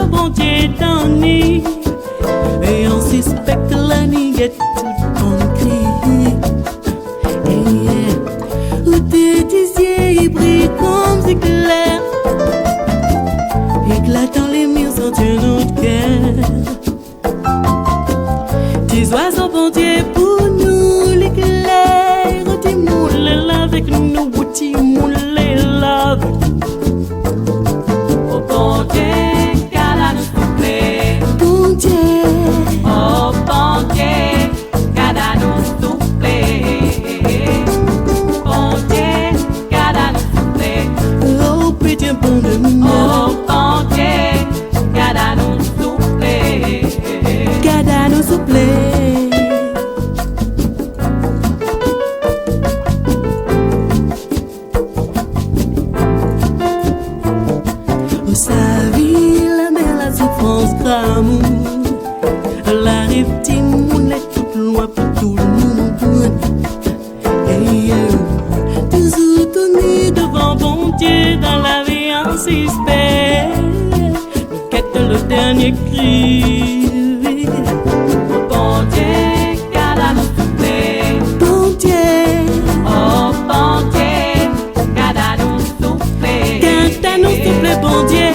bon Dieu donné. Et on suspecte la niguette tout en cri. Et où tes disiez il brille comme éclair, éclatant les murs sont un autre cœur. Tes oiseaux bon Dieu pour nous l'éclair, tes moules avec nous, tes moules lave. Oh bon Dieu, qu'Allah nous souffle. Bon Dieu, Oh bon Dieu, qu'Allah nous souffle. Bon Dieu, qu'Allah nous souffle. oh petit bon de nous, Oh bon Dieu, qu'Allah nous souffle. Gada nous souple. Oh sa vie, la mer, la souffrance, gramour, la réptime, on est toute loin pour tout le monde. Et toujours tourné devant bon Dieu dans la vie en suspect, nous quête le dernier cri. Bon Dieu, qu'Allah nous souffle. Bon Dieu, Oh bon Dieu, qu'Allah nous souffle. quand t'as nous souffle, bon Dieu.